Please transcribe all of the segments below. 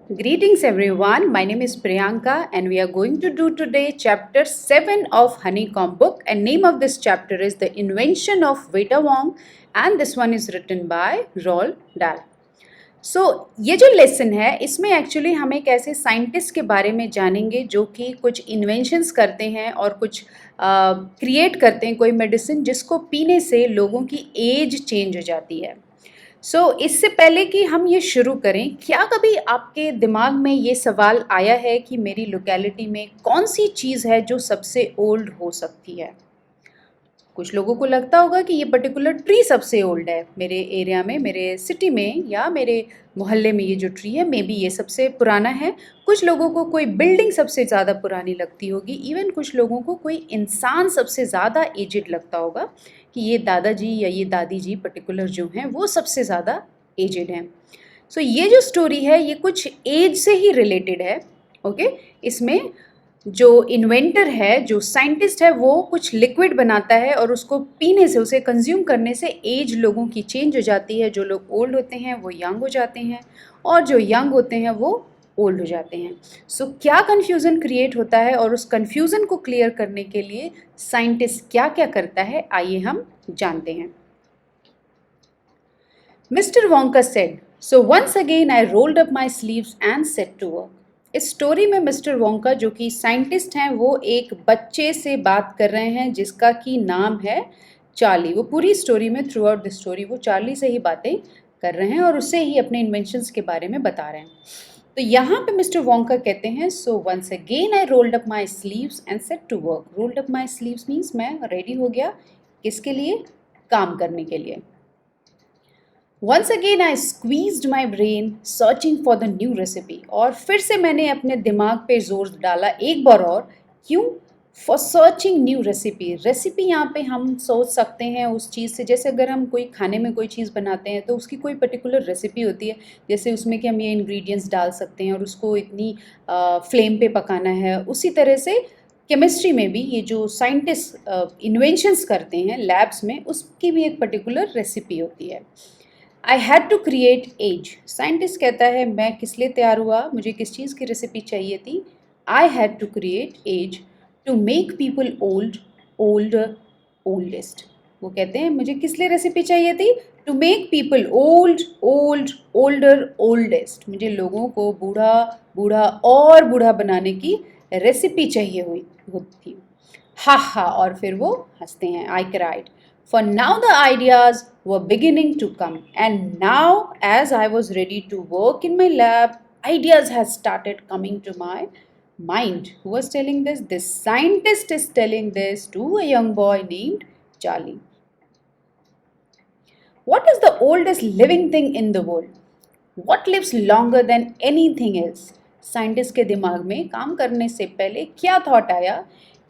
Greetings everyone, my name is Priyanka and we are going to do today chapter 7 of Honeycomb book, and name of this chapter is The Invention of Vita Wong, and this one is written by Roald Dahl. ये जो lesson है इसमें actually हम एक ऐसे scientist के बारे में जानेंगे जो कि कुछ इन्वेंशंस करते हैं और कुछ क्रिएट करते हैं कोई मेडिसिन जिसको पीने से लोगों की एज चेंज हो जाती है। इससे पहले कि हम ये शुरू करें, क्या कभी आपके दिमाग में ये सवाल आया है कि मेरी लोकेलिटी में कौन सी चीज़ है जो सबसे ओल्ड हो सकती है? कुछ लोगों को लगता होगा कि ये पर्टिकुलर ट्री सबसे ओल्ड है मेरे एरिया में, मेरे सिटी में या मेरे मोहल्ले में। ये जो ट्री है मे बी ये सबसे पुराना है। कुछ लोगों को कोई बिल्डिंग सबसे ज़्यादा पुरानी लगती होगी, इवन कुछ लोगों को कोई इंसान सबसे ज़्यादा एजेड लगता होगा कि ये दादाजी या ये दादी जी पर्टिकुलर जो हैं वो सबसे ज़्यादा एजेड हैं। ये जो स्टोरी है ये कुछ एज से ही रिलेटेड है। ओके, इसमें जो इन्वेंटर है, जो साइंटिस्ट है, वो कुछ लिक्विड बनाता है और उसको पीने से, उसे कंज्यूम करने से एज लोगों की चेंज हो जाती है। जो लोग ओल्ड होते हैं वो यंग हो जाते हैं और जो यंग होते हैं वो ओल्ड हो जाते हैं। क्या कन्फ्यूज़न क्रिएट होता है और उस कन्फ्यूज़न को क्लियर करने के लिए साइंटिस्ट क्या क्या करता है, आइए हम जानते हैं। Mister Wonka said, "So once again I rolled up my sleeves and set to work." इस स्टोरी में मिस्टर वोंका जो कि साइंटिस्ट हैं वो एक बच्चे से बात कर रहे हैं जिसका कि नाम है चार्ली। वो पूरी स्टोरी में, थ्रू आउट द स्टोरी, वो चार्ली से ही बातें कर रहे हैं और उससे ही अपने इन्वेंशंस के बारे में बता रहे हैं। तो यहाँ पे मिस्टर वोंका कहते हैं, "so once again I rolled up my sleeves and set to work." Rolled up my sleeves means मैं रेडी हो गया, किसके लिए? काम करने के लिए। Once again I squeezed my brain searching for the new recipe. और फिर से मैंने अपने दिमाग पे जोर डाला एक बार और। क्यों? For searching new recipe. Recipe यहाँ पे हम सोच सकते हैं उस चीज़ से, जैसे अगर हम कोई खाने में कोई चीज़ बनाते हैं तो उसकी कोई पर्टिकुलर रेसिपी होती है, जैसे उसमें कि हम ये इंग्रेडिएंट्स डाल सकते हैं और उसको इतनी फ्लेम पे पकाना है। उसी तरह से केमिस्ट्री में भी ये जो साइंटिस्ट इन्वेंशंस करते हैं लैब्स में, उसकी भी एक पर्टिकुलर रेसिपी होती है। I had to create age. Scientist कहता है मैं किस लिए तैयार हुआ, मुझे किस चीज़ की रेसिपी चाहिए थी? I had to create age to make people old, older, oldest. वो कहते हैं मुझे किस लिए रेसिपी चाहिए थी? To make people old, old, older, oldest. मुझे लोगों को बूढ़ा, बूढ़ा और बूढ़ा बनाने की रेसिपी चाहिए हुई होती थी। हा हा, और फिर वो हंसते हैं। I cried, for now the ideas were beginning to come, and now as I was ready to work in my lab, ideas had started coming to my mind. Who was telling this? This scientist is telling this to a young boy named Charlie. What is the oldest living thing in the world? What lives longer than anything else? Scientist के दिमाग में काम करने से पहले क्या thought आया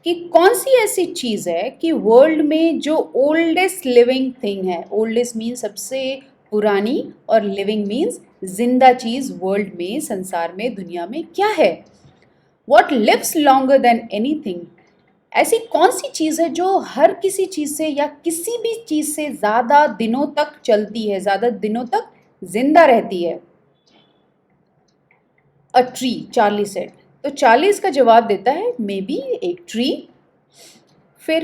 कि कौन सी ऐसी चीज़ है कि वर्ल्ड में जो ओल्डेस्ट लिविंग थिंग है। ओल्डेस्ट मीन्स सबसे पुरानी और लिविंग मीन्स जिंदा चीज़ वर्ल्ड में, संसार में, दुनिया में क्या है? What lives longer than anything? ऐसी कौन सी चीज़ है जो हर किसी चीज़ से या किसी भी चीज़ से ज़्यादा दिनों तक चलती है, ज़्यादा दिनों तक जिंदा रहती है? A tree, Charlie said. तो चार्ली इसका जवाब देता है मे बी एक ट्री। फिर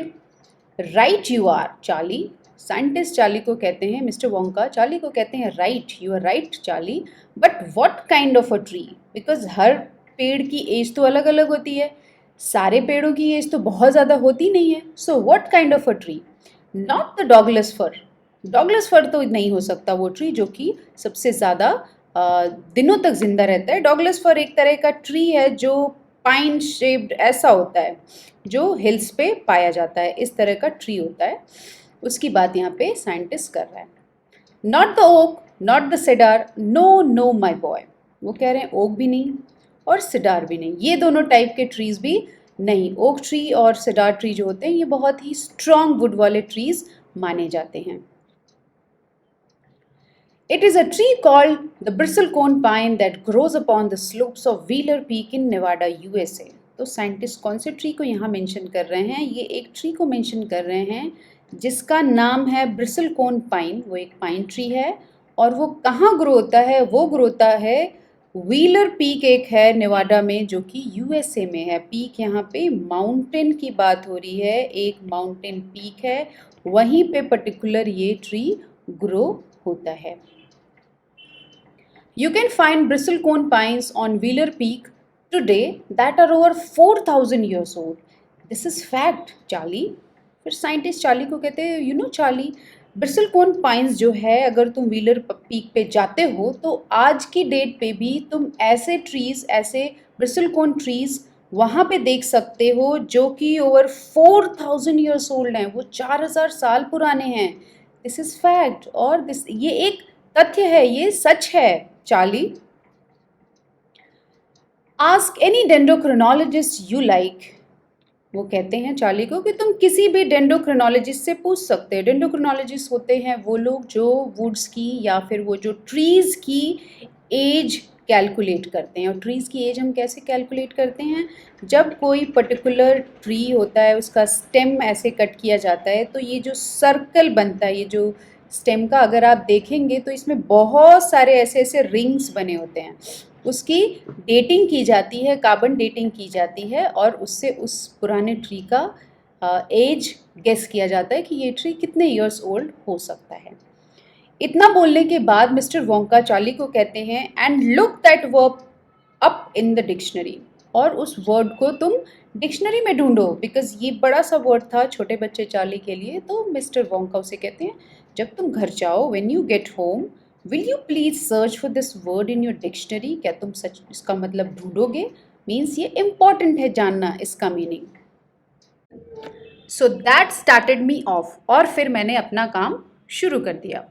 right you are Charlie. Scientist Charlie को कहते हैं, मिस्टर वोंका चार्ली को कहते हैं, right, you are right Charlie, but what kind of a tree? Because हर पेड़ की एज तो अलग अलग होती है, सारे पेड़ों की एज तो बहुत ज़्यादा होती नहीं है। So what kind of a tree? Not the Douglas fir. Douglas fir तो नहीं हो सकता वो ट्री जो कि सबसे ज़्यादा दिनों तक जिंदा रहता है। डॉगलेस फर एक तरह का ट्री है जो पाइन शेप्ड ऐसा होता है, जो हिल्स पे पाया जाता है, इस तरह का ट्री होता है। उसकी बात यहाँ पे साइंटिस्ट कर रहा है। Not the oak, not the cedar, no no my boy. वो कह रहे हैं ओक भी नहीं और सिडार भी नहीं, ये दोनों टाइप के ट्रीज भी नहीं। ओक ट्री और सिडार ट्री जो होते हैं ये बहुत ही स्ट्रॉन्ग वुड वाले ट्रीज माने जाते हैं। It is a tree called the bristlecone pine that grows upon the slopes of Wheeler Peak in Nevada, USA. तो साइंटिस्ट कौन से ट्री को यहाँ मेंशन कर रहे हैं? ये एक ट्री को मेंशन कर रहे हैं जिसका नाम है ब्रिसलकोन पाइन। वो एक पाइन ट्री है और वो कहाँ ग्रो होता है? वो ग्रो होता है व्हीलर पीक एक है नेवाडा में जो कि यूएसए में है। पीक यहाँ पे माउंटेन की बात हो रही है, एक माउंटेन पीक है, वहीं पे पर्टिकुलर ये ट्री ग्रो होता है। You can find bristlecone pines on Wheeler Peak today that are over 4,000 years old. This is fact, Charlie. फिर साइंटिस्ट चार्ली को कहते हैं चार्ली, ब्रिसलकोन पाइन्स जो है अगर तुम व्हीलर पीक पे जाते हो तो आज की डेट पे भी तुम ऐसे ट्रीज, ऐसे ब्रिसलकोन ट्रीज वहाँ पे देख सकते हो जो कि ओवर 4,000 ईयर्स ओल्ड हैं, वो 4,000 साल पुराने हैं। दिस इज फैक्ट, और दिस ये एक तथ्य है, ये सच है चार्ली। Ask any dendrochronologist you like, वो कहते हैं चार्ली को कि तुम किसी भी डेंड्रोक्रोनोलॉजिस्ट से पूछ सकते हो। डेंड्रोक्रोनोलॉजिस्ट होते हैं वो लोग जो वुड्स की या फिर वो जो ट्रीज़ की एज कैलकुलेट करते हैं। और ट्रीज़ की एज हम कैसे कैलकुलेट करते हैं, जब कोई पर्टिकुलर ट्री होता है उसका स्टेम ऐसे कट किया जाता है तो ये जो सर्कल बनता है, ये जो स्टेम का अगर आप देखेंगे तो इसमें बहुत सारे ऐसे ऐसे रिंग्स बने होते हैं, उसकी डेटिंग की जाती है, कार्बन डेटिंग की जाती है और उससे उस पुराने ट्री का एज गेस किया जाता है कि ये ट्री कितने ईयर्स ओल्ड हो सकता है। इतना बोलने के बाद मिस्टर वोंका चार्ली को कहते हैं and look that verb up in the dictionary, और उस वर्ड को तुम डिक्शनरी में ढूंढो, बिकॉज ये बड़ा सा वर्ड था छोटे बच्चे चार्ली के लिए। तो मिस्टर वोंका उसे कहते हैं जब तुम घर जाओ, when you get home, will you please search for this word in your dictionary, क्या तुम सच इसका मतलब ढूंढोगे, मीन्स ये इम्पॉर्टेंट है जानना इसका meaning. So that started me of, और फिर मैंने अपना काम शुरू कर दिया।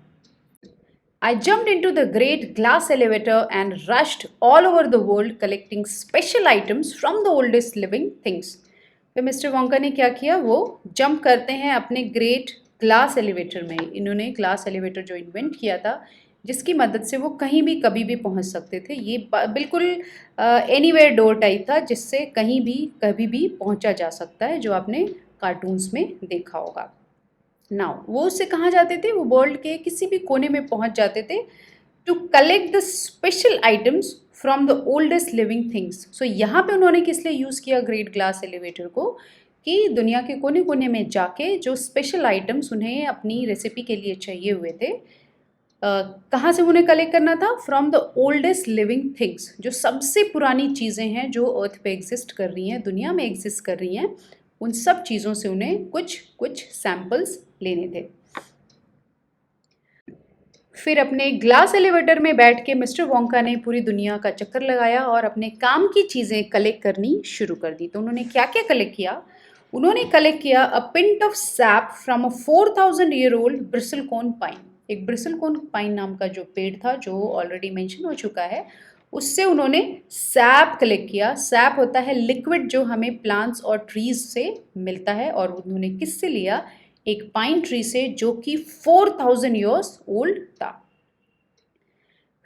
I jumped into the great glass elevator and rushed all over the world collecting special items from the oldest living things. तो मिस्टर वोंका ने क्या किया, वो जंप करते हैं अपने ग्रेट ग्लास एलिवेटर में। इन्होंने ग्लास एलिवेटर जो इन्वेंट किया था जिसकी मदद से वो कहीं भी कभी भी पहुंच सकते थे। ये बिल्कुल एनीवेयर डोर टाइप था जिससे कहीं भी कभी भी पहुंचा जा सकता है, जो आपने कार्टून्स में देखा होगा। नाउ वो उससे कहाँ जाते थे, वो वर्ल्ड के किसी भी कोने में पहुंच जाते थे to collect the special items from the oldest living things. So यहाँ पे उन्होंने किस लिए यूज़ किया ग्रेट ग्लास एलिवेटर को, कि दुनिया के कोने कोने में जाके जो स्पेशल आइटम्स उन्हें अपनी रेसिपी के लिए चाहिए हुए थे, कहाँ से उन्हें कलेक्ट करना था, from the oldest living things, जो सबसे पुरानी चीज़ें हैं जो अर्थ पे एग्जिस्ट कर रही हैं, दुनिया में एग्जिस्ट कर रही हैं, उन सब चीज़ों से उन्हें कुछ कुछ सैम्पल्स लेने थे। फिर अपने ग्लास एलिवेटर में बैठ के मिस्टर वोंका ने पूरी दुनिया का चक्कर लगाया और अपने काम की चीज़ें कलेक्ट करनी शुरू कर दी। तो उन्होंने क्या क्या कलेक्ट किया, उन्होंने कलेक्ट किया a pint of sap from a 4,000 year old bristlecone pine. एक ब्रिसलकोन पाइन नाम का जो पेड़ था जो ऑलरेडी मेंशन हो चुका है, उससे उन्होंने सैप कलेक्ट किया। सैप होता है लिक्विड जो हमें प्लांट्स और ट्रीज से मिलता है, और उन्होंने किससे लिया, एक पाइन ट्री से जो कि 4,000 ईयर्स ओल्ड था।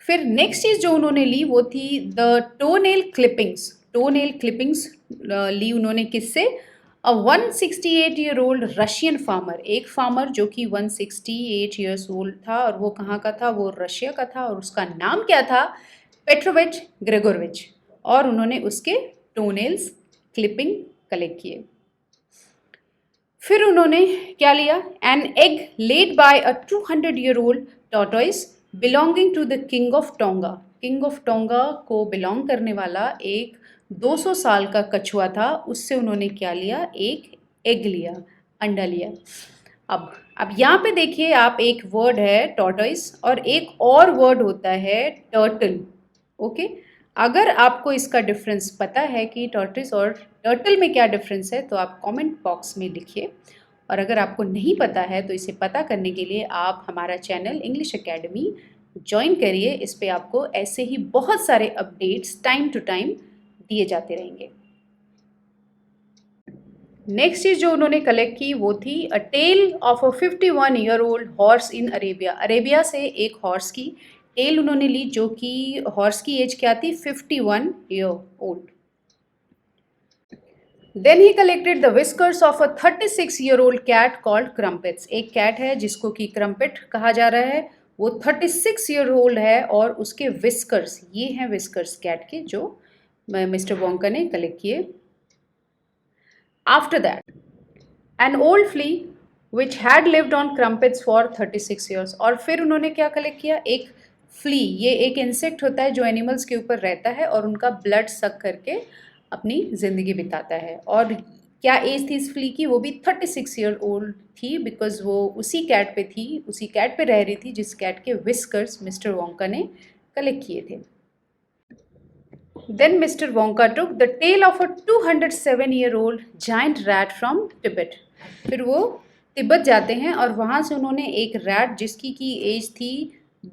फिर नेक्स्ट चीज जो उन्होंने ली वो थी the toenail clippings. Toenail clippings ली उन्होंने किससे, a 168 year old Russian farmer, एक फार्मर जो कि 168 ईयर्स ओल्ड था, और वो कहाँ का था, वो रशिया का था, और उसका नाम क्या था, पेट्रोविच ग्रेगोरविच। और उन्होंने उसके टोनेल्स क्लिपिंग कलेक्ट किए। फिर उन्होंने क्या लिया, an egg laid by a 200 year old tortoise belonging to the king of Tonga. King of Tonga को बिलोंग करने वाला एक 200 साल का कछुआ था, उससे उन्होंने क्या लिया, एक एग लिया, अंडा लिया। अब यहाँ पे देखिए आप, एक वर्ड है टॉर्टोइस और एक और वर्ड होता है टर्टल। ओके, अगर आपको इसका डिफरेंस पता है कि टॉर्टोइस और टर्टल में क्या डिफरेंस है तो आप कमेंट बॉक्स में लिखिए, और अगर आपको नहीं पता है तो इसे पता करने के लिए आप हमारा चैनल इंग्लिश एकेडमी ज्वाइन करिए। इस पे आपको ऐसे ही बहुत सारे अपडेट्स टाइम टू टाइम दिए जाते रहेंगे। नेक्स्ट चीज जो उन्होंने कलेक्ट की वो थी a tail of a 51 year old horse in Arabia. Arabia से एक हॉर्स की टेल उन्होंने ली जो कि हॉर्स की एज क्या थी, 51 year old. Then he collected the whiskers of a 36 year old cat called Crumpets. एक कैट है जिसको कि क्रम्पेट कहा जा रहा है, वो 36 ईयर ओल्ड है और उसके विस्कर्स, ये हैं विस्कर्स कैट के जो मिस्टर वोंका ने कलेक्ट किए। After that an old flea which had lived on Crumpets for 36 years, और फिर उन्होंने क्या कलेक्ट किया, एक फ्ली, ये एक इंसेक्ट होता है जो एनिमल्स के ऊपर रहता है और उनका ब्लड सक करके अपनी ज़िंदगी बिताता है। और क्या एज थी इस फ्ली की, वो भी 36 ईयर ओल्ड थी, बिकॉज वो उसी कैट पे थी, उसी कैट पे रह रही थी जिस कैट के विस्कर्स मिस्टर वोंका ने कलेक्ट किए थे। Then Mr. Wonka took the tail of a 207-year-old giant rat from Tibet. फिर वो तिब्बत जाते हैं और वहाँ से उन्होंने एक रैट जिसकी की एज थी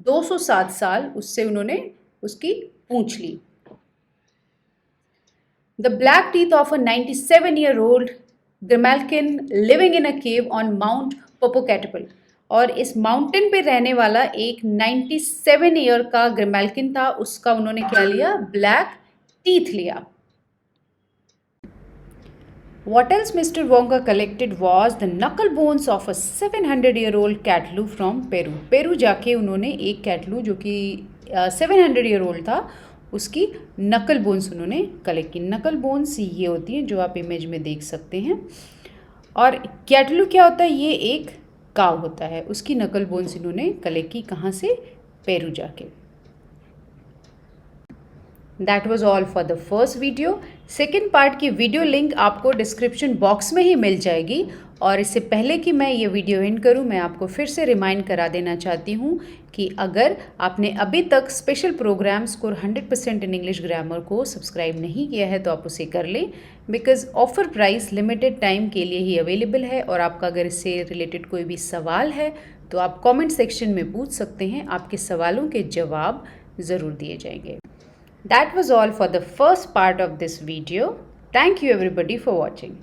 207 साल, उससे उन्होंने उसकी पूंछ ली। The black teeth of a 97-year-old grimalkin living in a cave on Mount Popocatepetl. और इस माउंटेन पे रहने वाला एक 97 ईयर का ग्रिमेल्किन था, उसका उन्होंने क्या लिया, ब्लैक टीथ लिया। What else Mr. Wonka collected was the knuckle bones of a 700-year-old कैटलू from Peru. Peru जाके उन्होंने एक कैटलू जो कि 700 ईयर ओल्ड था, उसकी नकल बोन्स उन्होंने कलेक्ट की। नकल बोन्स ये होती हैं जो आप इमेज में देख सकते हैं। और कैटलू क्या होता है, ये एक काव होता है, उसकी नकल बोन्स इन्होंने कलेक्ट की, कहाँ से, पेरू जाके। That was all for the first video. Second part की वीडियो लिंक आपको डिस्क्रिप्शन बॉक्स में ही मिल जाएगी। और इससे पहले कि मैं ये वीडियो एंड करूँ, मैं आपको फिर से रिमाइंड करा देना चाहती हूँ कि अगर आपने अभी तक special program score 100% in English grammar को सब्सक्राइब नहीं किया है तो आप उसे कर लें, because offer price limited time के लिए ही अवेलेबल है। और आपका अगर इससे रिलेटेड कोई भी सवाल है तो आप कमेंट सेक्शन में पूछ सकते हैं, आपके सवालों के जवाब ज़रूर दिए जाएंगे। That was all for the first part of this video. Thank you everybody for watching.